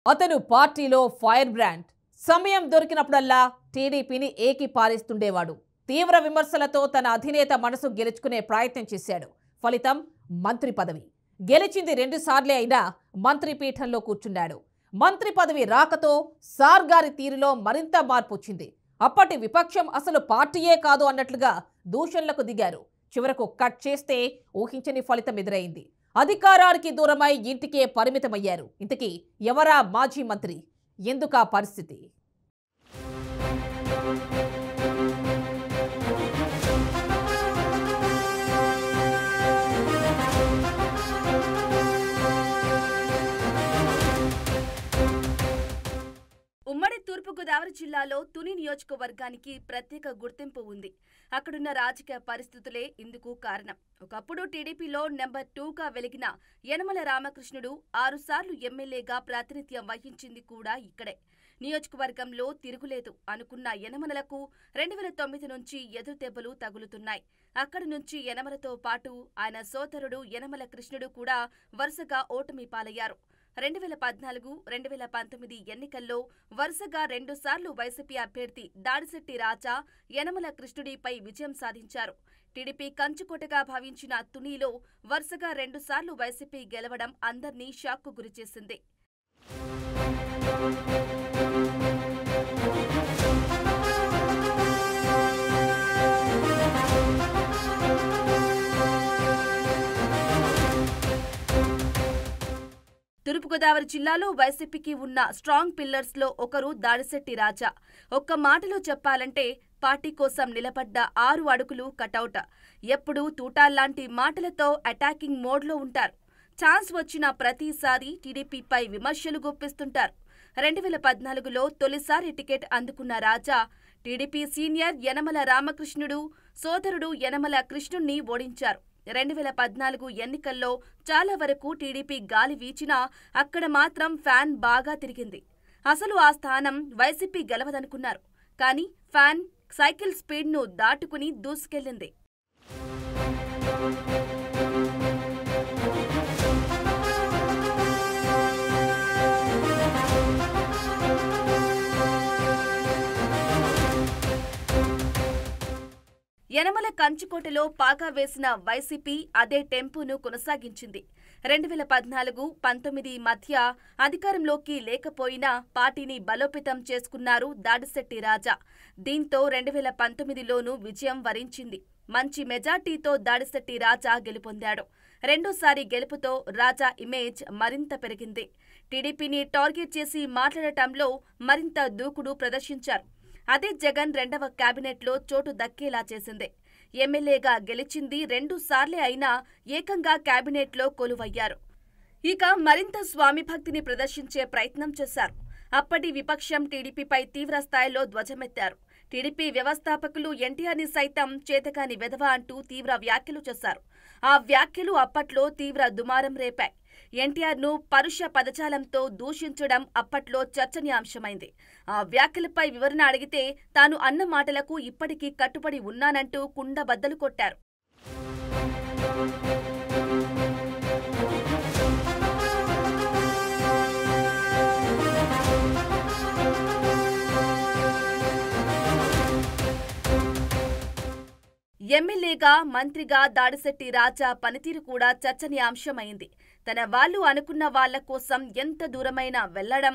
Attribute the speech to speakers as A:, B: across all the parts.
A: అతను పార్టీలో fire brand. సమయం దొరికినప్పుడల్లా టీడీపీని ఏకి పారేస్తుండేవాడు. తీవ్ర విమర్శలతో తన అధినేత మనసు గెలుచుకునే ప్రయత్నం చేశాడు. ఫలితం మంత్రి పదవి. గెలిచింది 2 సార్లే అయినా మంత్రి పీఠంలో కూర్చున్నాడు. మంత్రి పదవి రాకతో సార్ గారి తీరులో మరింత మార్పు వచ్చింది. అప్పటి విపక్షం అసలు పార్టీయే కాదు అన్నట్లుగా దూషణలకు దిగారు. చివరకు కట్ చేస్తే ఊహించని ఫలితం ఎదురైంది. అధికారానికి దూరమై ఇంటికే పరిమితమయ్యారు. ఇంతకీ ఎవరా మాజీ మంత్రి? ఎందుకా పరిస్థితి?
B: ఉమ్మడి తూర్పుగోదావరి జిల్లాలో తుని నియోజకవర్గానికి ప్రత్యేక గుర్తింపు ఉంది. అక్కడున్న రాజకీయ పరిస్థితులే ఇందుకు కారణం. ఒకప్పుడు టీడీపీలో నెంబర్ 2గా వెలిగిన యనమల రామకృష్ణుడు 6 సార్లు ఎమ్మెల్యేగా ప్రాతినిధ్యం వహించింది కూడా ఇక్కడే. నియోజకవర్గంలో తిరుగులేదు అనుకున్న యనమలకు 2009 నుంచి ఎదురుదెబ్బలు తగులుతున్నాయి. అక్కడి నుంచి యనమలతో పాటు ఆయన సోదరుడు యనమల కృష్ణుడు కూడా వరుసగా ఓటమి పాలయ్యారు. 2014, 2019 ఎన్నికల్లో వరుసగా 2 సార్లు వైసీపీ అభ్యర్థి దాడిశెట్టి రాజా యనమల కృష్ణుడిపై విజయం సాధించారు. టీడీపీ కంచుకోటగా భావించిన తునిలో వరుసగా 2 సార్లు వైసీపీ గెలవడం అందర్నీ షాక్కు గురిచేసింది. తూర్పుగోదావరి జిల్లాలో వైసీపీకి ఉన్న స్ట్రాంగ్ పిల్లర్స్ లో ఒకరు దాడిశెట్టి రాజా. ఒక్క మాటలో చెప్పాలంటే పార్టీ కోసం నిలబడ్డ 6 అడుగులు కటౌట్. ఎప్పుడూ తూటాల్లాంటి మాటలతో అటాకింగ్ మోడ్లో ఉంటారు. ఛాన్స్ వచ్చిన ప్రతిసారి టీడీపీపై విమర్శలు గుప్పిస్తుంటారు. 2014లో తొలిసారి టికెట్ అందుకున్న రాజా టీడీపీ సీనియర్ యనమల రామకృష్ణుడు సోదరుడు యనమల కృష్ణుణ్ణి ఓడించారు. 2014 ఎన్నికల్లో చాలా వరకు టీడీపీ గాలి వీచినా అక్కడ మాత్రం ఫ్యాన్ బాగా తిరిగింది. అసలు ఆ స్థానం వైసీపీ గెలవదనుకున్నారు. కానీ ఫ్యాన్ సైకిల్ స్పీడ్ను దాటుకుని దూసుకెళ్లింది. యనమల కంచుకోటలో పాగా వేసిన వైసీపీ అదే టెంపోను కొనసాగించింది. 2014-19 మధ్య అధికారంలోకి లేకపోయినా పార్టీని బలోపేతం చేసుకున్నారు దాడిశెట్టి రాజా. దీంతో 2019లోనూ విజయం వరించింది. మంచి మెజార్టీతో దాడిశెట్టి రాజా గెలుపొందాడు. రెండోసారి గెలుపుతో రాజా ఇమేజ్ మరింత పెరిగింది. టీడీపీని టార్గెట్ చేసి మాట్లాడటంలో మరింత దూకుడు ప్రదర్శించారు. అదే జగన్ 2వ కేబినెట్లో చోటు దక్కేలా చేసింది. ఎమ్మెల్యేగా గెలిచింది 2 సార్లే అయినా ఏకంగా కేబినెట్లో కొలువయ్యారు. ఇక మరింత స్వామి భక్తిని ప్రదర్శించే ప్రయత్నం చేశారు. అప్పటి విపక్షం టీడీపీపై తీవ్ర స్థాయిలో ధ్వజమెత్తారు. టీడీపీ వ్యవస్థాపకులు ఎన్టీఆర్ని సైతం చేతకాని వెధవ అంటూ తీవ్ర వ్యాఖ్యలు చేశారు. ఆ వ్యాఖ్యలు అప్పట్లో తీవ్ర దుమారం రేపాయి. ఎన్టీఆర్ను పరుష పదజాలంతో దూషించడం అప్పట్లో చర్చనీయాంశమైంది. ఆ వ్యాఖ్యలపై వివరణ అడిగితే తాను అన్న మాటలకు ఇప్పటికీ కట్టుబడి ఉన్నానంటూ కుండబద్దలు కొట్టారు. ఎమ్మెల్యేగా మంత్రిగా దాడిశెట్టి రాజా పనితీరు కూడా చర్చనీయాంశమైంది. తన వాళ్లు అనుకున్న వాళ్ల కోసం ఎంత దూరమైనా వెళ్లడం,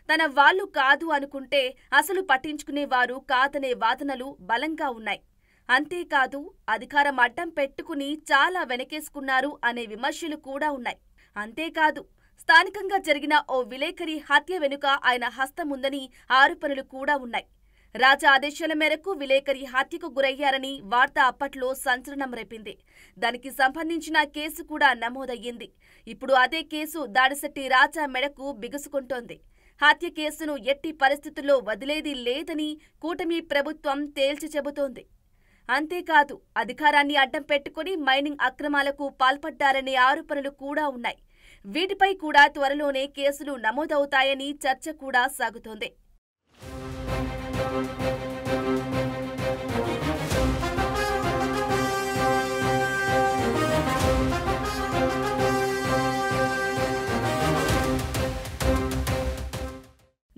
B: తన వాళ్లు కాదు అనుకుంటే అసలు పట్టించుకునేవారు కాదనే వాదనలు బలంగా ఉన్నాయి. అంతేకాదు అధికారం అడ్డం పెట్టుకుని చాలా వెనకేసుకున్నారు అనే విమర్శలు కూడా ఉన్నాయి. అంతేకాదు స్థానికంగా జరిగిన ఓ విలేకరి హత్య వెనుక ఆయన హస్తముందని ఆరోపణలు కూడా ఉన్నాయి. రాజా ఆదేశాల మేరకు విలేకరి హత్యకు గురయ్యారని వార్త అప్పట్లో సంచలనం రేపింది. దానికి సంబంధించిన కేసు కూడా నమోదయ్యింది. ఇప్పుడు అదే కేసు దాడిశెట్టి రాజా మెడకు బిగుసుకుంటోంది. హత్య కేసును ఎట్టి పరిస్థితుల్లో వదిలేది లేదని కూటమి ప్రభుత్వం తేల్చి చెబుతోంది. అంతేకాదు అధికారాన్ని అడ్డం పెట్టుకుని మైనింగ్ అక్రమాలకు పాల్పడ్డారనే ఆరోపణలు కూడా ఉన్నాయి. వీటిపై కూడా త్వరలోనే కేసులు నమోదవుతాయని చర్చ కూడా సాగుతోంది.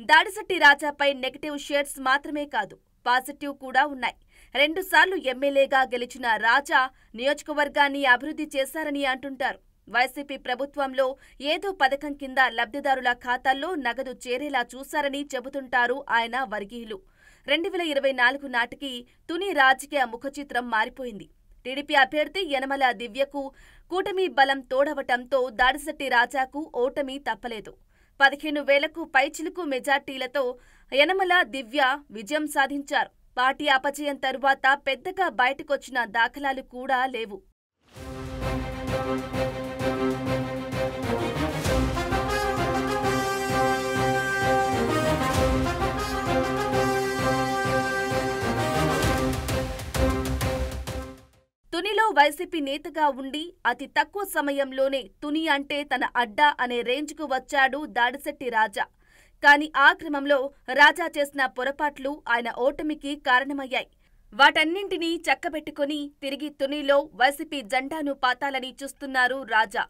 B: దాడిశెట్టి రాజాపై నెగటివ్ షేడ్స్ మాత్రమే కాదు, పాజిటివ్ కూడా ఉన్నాయి. 2 సార్లు ఎమ్మెల్యేగా గెలిచిన రాజా నియోజకవర్గాన్ని అభివృద్ధి చేశారని అంటుంటారు. వైసీపీ ప్రభుత్వంలో ఏదో పథకం కింద లబ్ధిదారుల ఖాతాల్లో నగదు చేరేలా చూశారని చెబుతుంటారు ఆయన వర్గీయులు. 2024 నాటికి తుని రాజకీయ ముఖచిత్రం మారిపోయింది. టీడీపీ అభ్యర్థి యనమల దివ్యకు కూటమి బలం తోడవటంతో దాడిశెట్టి రాజాకు ఓటమి తప్పలేదు. 15,000కు పైచిలుకు మెజార్టీలతో యనమల దివ్య విజయం సాధించారు. పార్టీ అపజయం తరువాత పెద్దగా బయటకొచ్చిన దాఖలాలు కూడా లేవు. తునిలో వైసీపీ నేతగా ఉండి అతి తక్కువ సమయంలోనే తుని అంటే తన అడ్డా అనే రేంజ్కు వచ్చాడు దాడిశెట్టి రాజా. కానీ ఆ క్రమంలో రాజా చేసిన పొరపాట్లు ఆయన ఓటమికి కారణమయ్యాయి. వాటన్నింటినీ చక్కబెట్టుకుని తిరిగి తునిలో వైసీపీ జెండాను పాతాలని చూస్తున్నారు రాజా.